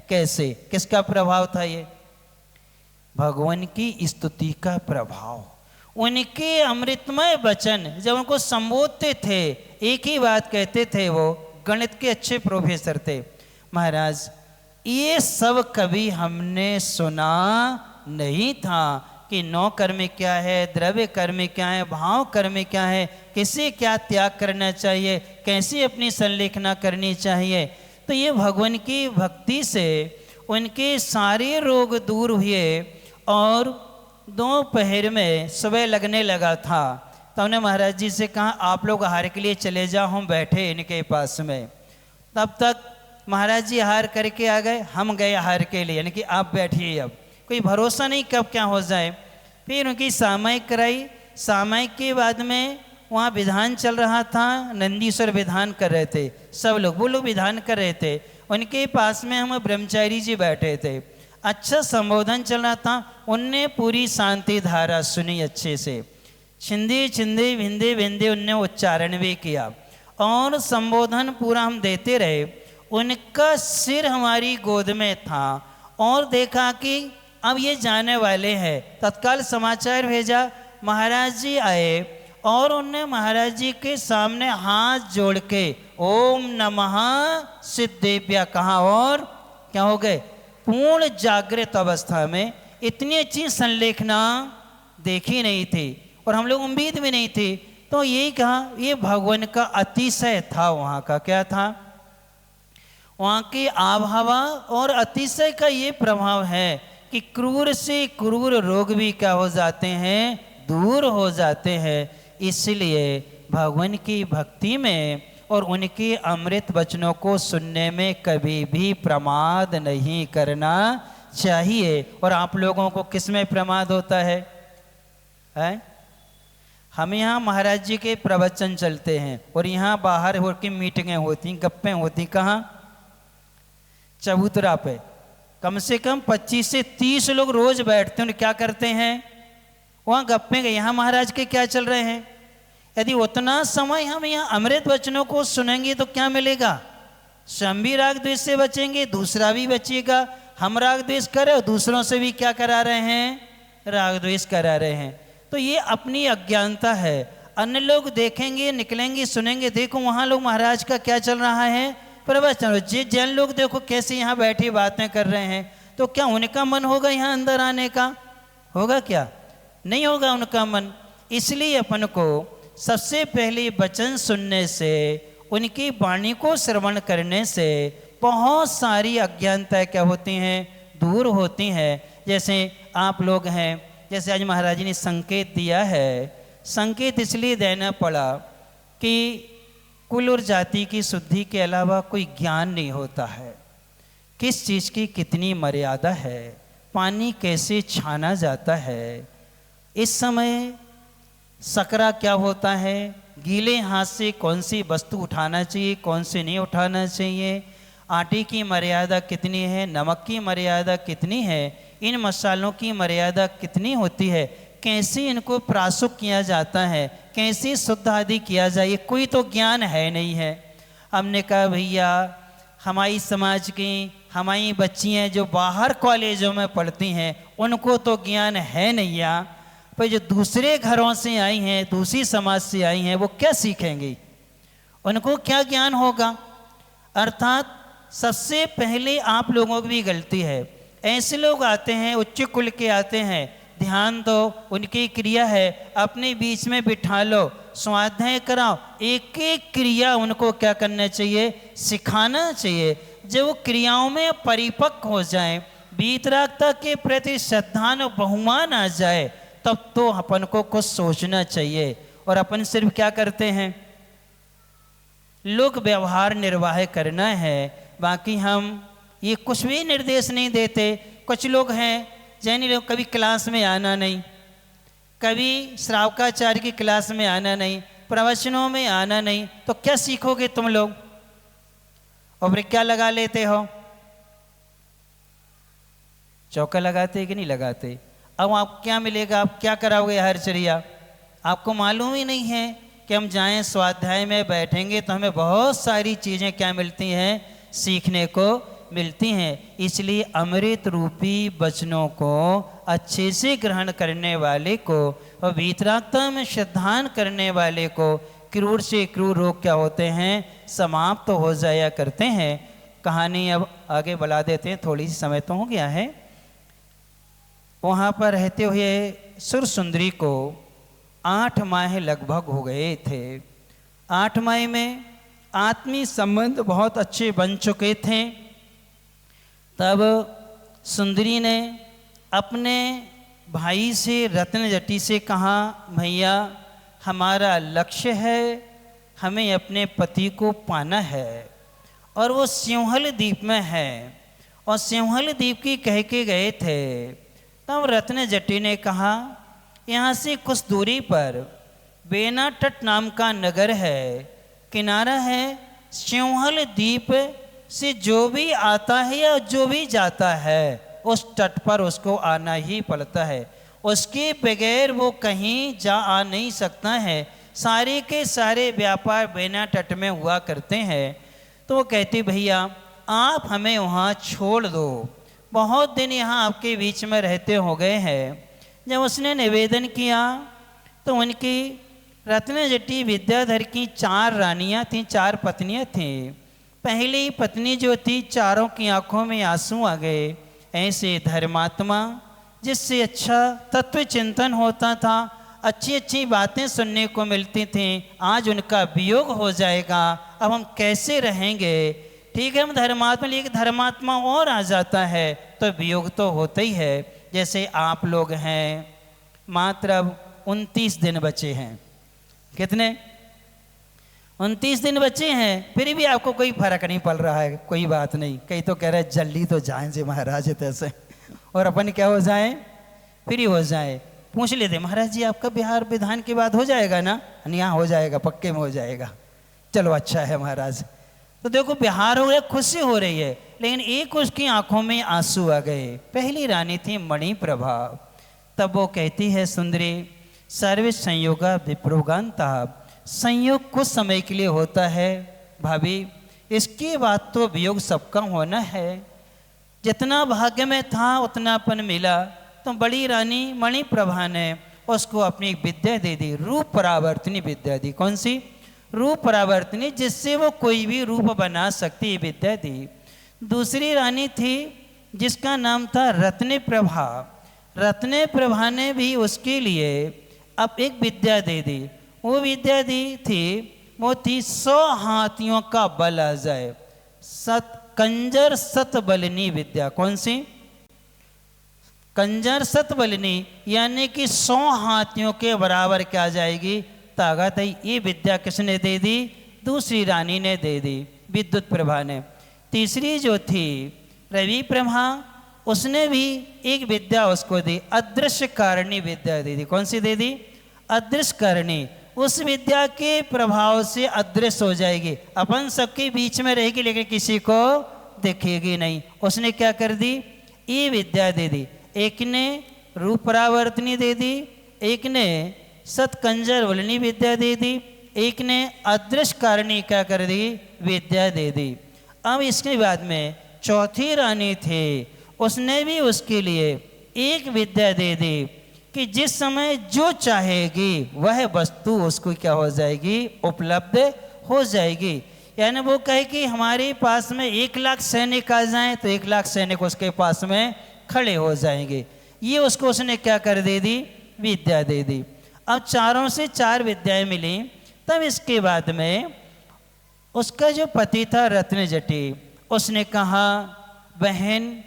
कैसे। किसका प्रभाव था ये? भगवान की स्तुति का प्रभाव। उनके अमृतमय वचन जब उनको संबोधते थे, एक ही बात कहते थे, वो गणित के अच्छे प्रोफेसर थे, महाराज ये सब कभी हमने सुना नहीं था कि नौ कर्म क्या है, द्रव्य कर्म क्या है, भाव कर्म क्या है, किसे क्या त्याग करना चाहिए, कैसे अपनी संलेखना करनी चाहिए। तो ये भगवान की भक्ति से उनके सारे रोग दूर हुए और दोपहर में सुबह लगने लगा था, तो हमने महाराज जी से कहा आप लोग आहार के लिए चले जाओ, हम बैठे इनके पास में। तब तक महाराज जी आहार करके आ गए, हम गए आहार के लिए, यानी कि आप बैठिए, अब कोई भरोसा नहीं कब क्या हो जाए। फिर उनकी सामायिक कराई, सामायिक के बाद में वहाँ विधान चल रहा था, नंदीश्वर विधान कर रहे थे, सब लोग वो लोग विधान कर रहे थे, उनके पास में हम ब्रह्मचारी जी बैठे थे। अच्छा संबोधन चल रहा था, उनने पूरी शांति धारा सुनी अच्छे से, छिंदे छिंदे भिंदे भिंदे उनने उच्चारण भी किया और संबोधन पूरा हम देते रहे। उनका सिर हमारी गोद में था और देखा कि अब ये जाने वाले हैं, तत्काल समाचार भेजा, महाराज जी आए और उनने महाराज जी के सामने हाथ जोड़ के ओम नमः सिद्धेभ्य कहा और क्या हो गए, पूर्ण जागृत अवस्था में। इतनी अच्छी संलेखना देखी नहीं थी और हम लोग उम्मीद भी नहीं थी। तो यही कहा ये भगवान का अतिशय था, वहाँ का क्या था, वहाँ की आबहवा और अतिशय का ये प्रभाव है कि क्रूर से क्रूर रोग भी क्या हो जाते हैं, दूर हो जाते हैं। इसलिए भगवान की भक्ति में और उनके अमृत वचनों को सुनने में कभी भी प्रमाद नहीं करना चाहिए। और आप लोगों को किस में प्रमाद होता है? हम यहाँ महाराज जी के प्रवचन चलते हैं और यहाँ बाहर होकर मीटिंगें होती, गप्पें होती, कहाँ, चबूतरा पे कम से कम 25 से 30 लोग रोज बैठते हैं। क्या करते हैं? वहाँ गप्पे गए। यहाँ महाराज के क्या चल रहे हैं? यदि उतना समय हम यहाँ अमृत वचनों को सुनेंगे तो क्या मिलेगा? स्वयं भी राग द्वेष से बचेंगे, दूसरा भी बचेगा। हम राग द्वेष कर रहे और दूसरों से भी क्या करा रहे हैं? राग द्वेष करा रहे हैं। तो ये अपनी अज्ञानता है। अन्य लोग देखेंगे, निकलेंगे, सुनेंगे, देखो वहाँ लोग महाराज का क्या चल रहा है, प्रवचन। जे जैन लोग देखो कैसे यहाँ बैठे बातें कर रहे हैं, तो क्या उनका मन होगा यहाँ अंदर आने का? होगा क्या? नहीं होगा उनका मन। इसलिए अपन को सबसे पहले वचन सुनने से, उनकी वाणी को श्रवण करने से बहुत सारी अज्ञानताएं क्या होती हैं, दूर होती हैं। जैसे आप लोग हैं, जैसे आज महाराज जी ने संकेत दिया है, संकेत इसलिए देना पड़ा कि कुल और जाति की शुद्धि के अलावा कोई ज्ञान नहीं होता है। किस चीज़ की कितनी मर्यादा है, पानी कैसे छाना जाता है, इस समय सकरा क्या होता है, गीले हाथ से कौन सी वस्तु उठाना चाहिए, कौन से नहीं उठाना चाहिए, आटे की मर्यादा कितनी है, नमक की मर्यादा कितनी है, इन मसालों की मर्यादा कितनी होती है, कैसे इनको प्रासुक किया जाता है, कैसे शुद्ध आदि किया जाए, कोई तो ज्ञान है नहीं है। हमने कहा भैया हमारी समाज की हमारी बच्चियाँ जो बाहर कॉलेजों में पढ़ती हैं उनको तो ज्ञान है नहीं या, पर जो दूसरे घरों से आई हैं, दूसरी समाज से आई हैं, वो क्या सीखेंगी, उनको क्या ज्ञान होगा? अर्थात सबसे पहले आप लोगों की भी गलती है। ऐसे लोग आते हैं, उच्च कुल के आते हैं, ध्यान दो, उनकी क्रिया है, अपने बीच में बिठा लो, स्वाध्याय कराओ, एक एक क्रिया उनको क्या करना चाहिए, सिखाना चाहिए। जब वो क्रियाओं में परिपक्व हो जाए, वीतरागता के प्रति श्रद्धा और बहुमान आ जाए, तब तो अपन को कुछ सोचना चाहिए। और अपन सिर्फ क्या करते हैं, लोक व्यवहार निर्वाह करना है, बाकी हम ये कुछ भी निर्देश नहीं देते। कुछ लोग हैं जैनी लोग, कभी क्लास में आना नहीं, कभी श्रावकाचार्य की क्लास में आना नहीं, प्रवचनों में आना नहीं, तो क्या सीखोगे तुम लोग? और फिर क्या लगा लेते हो? चौका लगाते कि नहीं लगाते? अब आप क्या मिलेगा, आप क्या कराओगे हर चर्या? आपको मालूम ही नहीं है कि हम जाएं स्वाध्याय में बैठेंगे तो हमें बहुत सारी चीज़ें क्या मिलती हैं, सीखने को मिलती हैं। इसलिए अमृत रूपी वचनों को अच्छे से ग्रहण करने वाले को और वीतरागता में श्रद्धान करने वाले को क्रूर से क्रूर रोग क्या होते हैं, समाप्त तो हो जाया करते हैं। कहानी अब आगे बढ़ा देते हैं, थोड़ी सी समय तो हो गया है। वहाँ पर रहते हुए सुर सुंदरी को 8 माह लगभग हो गए थे। 8 माह में आत्मीय संबंध बहुत अच्छे बन चुके थे। तब सुंदरी ने अपने भाई से रत्न जटी से कहा, भैया हमारा लक्ष्य है, हमें अपने पति को पाना है और वो सिंहल द्वीप में है। और सिंहल द्वीप की कह के गए थे। तब रत्न जटी ने कहा, यहाँ से कुछ दूरी पर बेना तट नाम का नगर है, किनारा है। सिंहल द्वीप से जो भी आता है या जो भी जाता है उस तट पर उसको आना ही पड़ता है, उसके बगैर वो कहीं जा आ नहीं सकता है। सारे के सारे व्यापार बेना तट में हुआ करते हैं। तो वो कहती, भैया आप हमें वहाँ छोड़ दो, बहुत दिन यहाँ आपके बीच में रहते हो गए हैं। जब उसने निवेदन किया तो उनकी रत्न जटी विद्याधर की 4 रानियाँ थीं, 4 पत्नियाँ थीं। पहली पत्नी जो थी, चारों की आंखों में आंसू आ गए। ऐसे धर्मात्मा जिससे अच्छा तत्व चिंतन होता था, अच्छी अच्छी बातें सुनने को मिलती थीं, आज उनका वियोग हो जाएगा, अब हम कैसे रहेंगे। ठीक है, हम धर्मात्मा, लेकिन धर्मात्मा और आ जाता है तो वियोग तो होता ही है। जैसे आप लोग हैं, मात्र अब 29 दिन बचे हैं। कितने? 29 दिन बचे हैं, फिर भी आपको कोई फर्क नहीं पड़ रहा है। कोई बात नहीं, कई तो कह रहे हैं जल्दी तो जाएं जी महाराज तैसे, और अपन क्या हो जाए, फ्री हो जाए। पूछ लेते, महाराज जी आपका बिहार विधान के बाद हो जाएगा ना? यहाँ हो जाएगा, पक्के में हो जाएगा। चलो अच्छा है महाराज। तो देखो बिहार हो गया, खुशी हो रही है, लेकिन एक उसकी आंखों में आंसू आ गए। पहली रानी थी मणिप्रभा। तब वो कहती है, सुंदरी सर्व संयोगा विप्रोगांता, संयोग कुछ समय के लिए होता है भाभी, इसके बाद तो वियोग सबका होना है। जितना भाग्य में था उतनापन मिला। तो बड़ी रानी मणिप्रभा ने उसको अपनी विद्या दे दी, रूप परावर्तनी विद्या दी। कौन सी? रूप परावर्तनी, जिससे वो कोई भी रूप बना सकती विद्या दी। दूसरी रानी थी जिसका नाम था रत्न प्रभा। रत्न प्रभा ने भी उसके लिए अब एक विद्या दे दी। वो विद्या दी थी, वो थी 100 हाथियों का बल आ जाए, कंजर सत बलनी विद्या। कौन सी? कंजर सत बलनी, यानी कि 100 हाथियों के बराबर क्या जाएगी ताकत है। ये विद्या किसने दे दी? दूसरी रानी ने दे दी, विद्युत प्रभा ने। तीसरी जो थी रवि प्रभा, उसने भी एक विद्या उसको दी, अदृश्य कारणी विद्या दे दी। कौन सी दे दी? अदृश्य कारणी। उस विद्या के प्रभाव से अदृश्य हो जाएगी, अपन सबके बीच में रहेगी लेकिन किसी को दिखेगी नहीं। उसने क्या कर दी? ये विद्या दे दी। एक ने रूप परावर्तनी दे दी, एक ने सतकंजर वलनी विद्या दे दी, एक ने अदृश्य कारणी क्या कर दी? विद्या दे दी। अब इसके बाद में चौथी रानी थी, उसने भी उसके लिए एक विद्या दे दी कि जिस समय जो चाहेगी वह वस्तु उसको क्या हो जाएगी? उपलब्ध हो जाएगी। यानी वो कहे कि हमारे पास में 1 लाख सैनिक आ जाएं तो 1 लाख सैनिक उसके पास में खड़े हो जाएंगे। ये उसको उसने क्या कर दे दी? विद्या दे दी। अब चारों से 4 विद्याएं मिली। तब इसके बाद में उसका जो पति था रत्न जटी, उसने कहा, बहन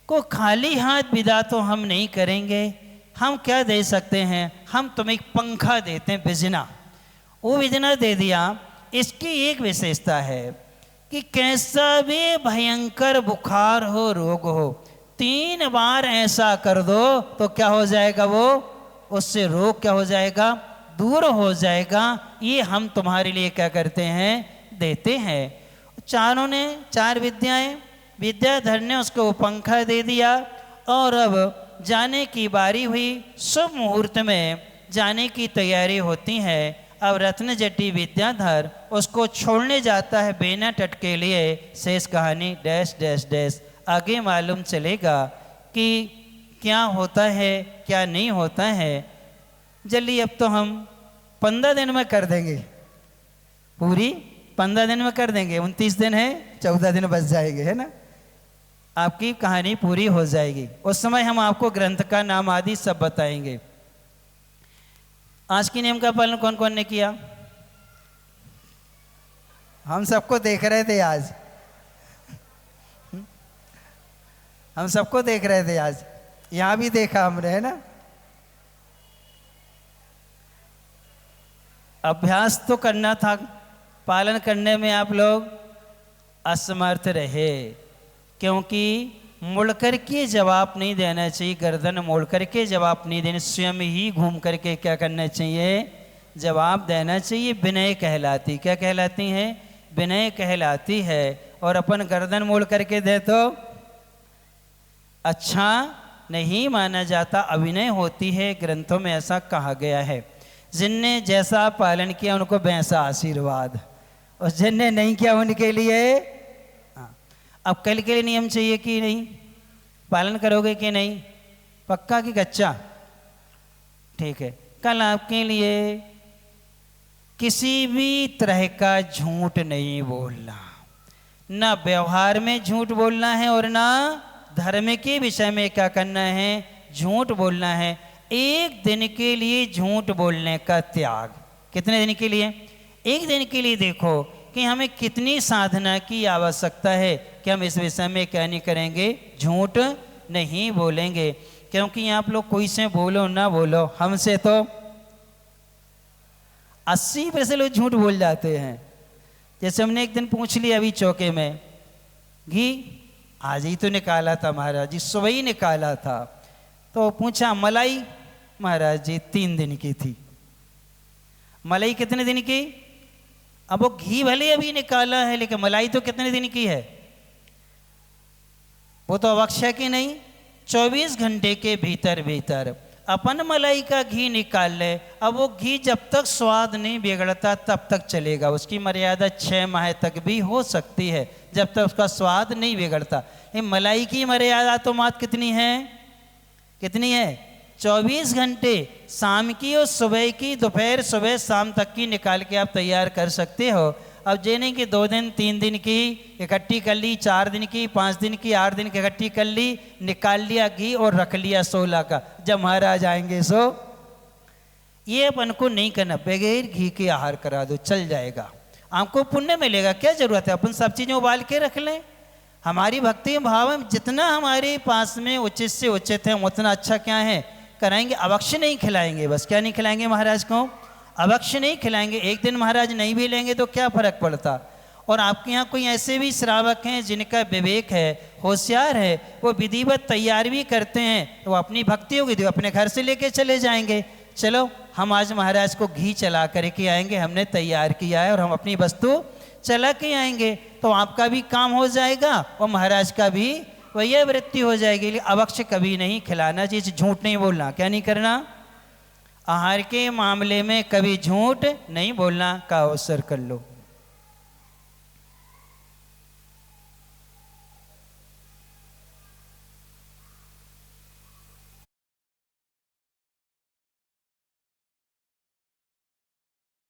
को खाली हाथ विदा तो हम नहीं करेंगे, हम क्या दे सकते हैं, हम तुम्हें एक पंखा देते हैं, बिजना। वो बिजना दे दिया। इसकी एक विशेषता है कि कैसा भी भयंकर बुखार हो, रोग हो, 3 बार ऐसा कर दो तो क्या हो जाएगा? वो उससे रोग क्या हो जाएगा? दूर हो जाएगा। ये हम तुम्हारे लिए क्या करते हैं? देते हैं। चारों ने 4 विद्याएं, विद्याधर ने उसको पंखा दे दिया। और अब जाने की बारी हुई। शुभ मुहूर्त में जाने की तैयारी होती है। अब रत्न जटी विद्याधर उसको छोड़ने जाता है बेना तट के लिए। शेष कहानी डैश डैश डैश आगे मालूम चलेगा कि क्या होता है क्या नहीं होता है। जल्दी अब तो हम 15 दिन में कर देंगे, पूरी 15 दिन में कर देंगे। 29 दिन है, 14 दिन बच जाएंगे, है ना? आपकी कहानी पूरी हो जाएगी। उस समय हम आपको ग्रंथ का नाम आदि सब बताएंगे। आज की नियम का पालन कौन कौन ने किया? हम सबको देख रहे थे आज, हम सबको देख रहे थे आज, यहाँ भी देखा हमने, है ना? अभ्यास तो करना था, पालन करने में आप लोग असमर्थ रहे, क्योंकि मुड़ कर के जवाब नहीं देना चाहिए, गर्दन मोड़ करके जवाब नहीं देना, स्वयं ही घूम करके क्या करना चाहिए, जवाब देना चाहिए। विनय कहलाती, क्या कहलाती है, विनय कहलाती है। और अपन गर्दन मोड़ करके दे तो अच्छा नहीं माना जाता, अभिनय होती है, ग्रंथों में ऐसा कहा गया है। जिनने जैसा पालन किया उनको वैसा आशीर्वाद, और जिनने नहीं किया उनके लिए अब कल के लिए नियम चाहिए कि नहीं, पालन करोगे कि नहीं, पक्का कि कच्चा, ठीक है। कल आपके लिए किसी भी तरह का झूठ नहीं बोलना, ना व्यवहार में झूठ बोलना है और ना धर्म के विषय में क्या करना है, झूठ बोलना है। एक दिन के लिए झूठ बोलने का त्याग, कितने दिन के लिए, एक दिन के लिए देखो कि हमें कितनी साधना की आवश्यकता है कि हम इस विषय में क्या नहीं करेंगे, झूठ नहीं बोलेंगे। क्योंकि आप लोग कोई से बोलो ना बोलो, हमसे तो 80% लोग झूठ बोल जाते हैं। जैसे हमने एक दिन पूछ लिया अभी चौके में, घी आज ही तो निकाला था महाराज जी, सुबह ही निकाला था, तो पूछा मलाई, महाराज जी 3 दिन की थी। मलाई कितने दिन की, अब वो घी भले अभी निकाला है लेकिन मलाई तो कितने दिन की है, वो तो अवश्य की नहीं, 24 घंटे के भीतर भीतर अपन मलाई का घी निकाल ले। अब वो घी जब तक स्वाद नहीं बिगड़ता तब तक चलेगा, उसकी मर्यादा 6 माह तक भी हो सकती है, जब तक उसका स्वाद नहीं बिगड़ता। ये मलाई की मर्यादा तो मात्र कितनी है, कितनी है, 24 घंटे, शाम की और सुबह की, दोपहर सुबह शाम तक की निकाल के आप तैयार कर सकते हो। अब ये नहीं कि 2 दिन 3 दिन की इकट्ठी कर ली, 4 दिन की, 5 दिन की, 8 दिन की इकट्ठी कर ली, निकाल लिया घी और रख लिया 16 का, जब महाराज आएंगे सो। ये अपन को नहीं करना, बगैर घी के आहार करा दो, चल जाएगा, आपको पुण्य मिलेगा, क्या जरूरत है अपन सब चीज़ें उबाल के रख लें। हमारी भक्ति भाव में जितना हमारे पास में उचित से उचित है उतना अच्छा क्या है कराएंगे, अवश्य नहीं खिलाएंगे, बस क्या नहीं खिलाएंगे महाराज को, अवश्य नहीं खिलाएंगे। एक दिन महाराज नहीं भी लेंगे तो क्या फर्क पड़ता। और आपके यहाँ कोई ऐसे भी श्रावक हैं जिनका विवेक है, होशियार है, वो विधिवत तैयार भी करते हैं, तो वो अपनी भक्ति होगी तो अपने घर से लेके चले जाएंगे, चलो हम आज महाराज को घी चला करके आएंगे, हमने तैयार किया है और हम अपनी वस्तु चला के आएंगे, तो आपका भी काम हो जाएगा और महाराज का भी वही वृत्ति हो जाएगी। अवश्य कभी नहीं खिलाना चाहिए, झूठ नहीं बोलना, क्या नहीं करना, आहार के मामले में कभी झूठ नहीं बोलना का अवसर कर लो।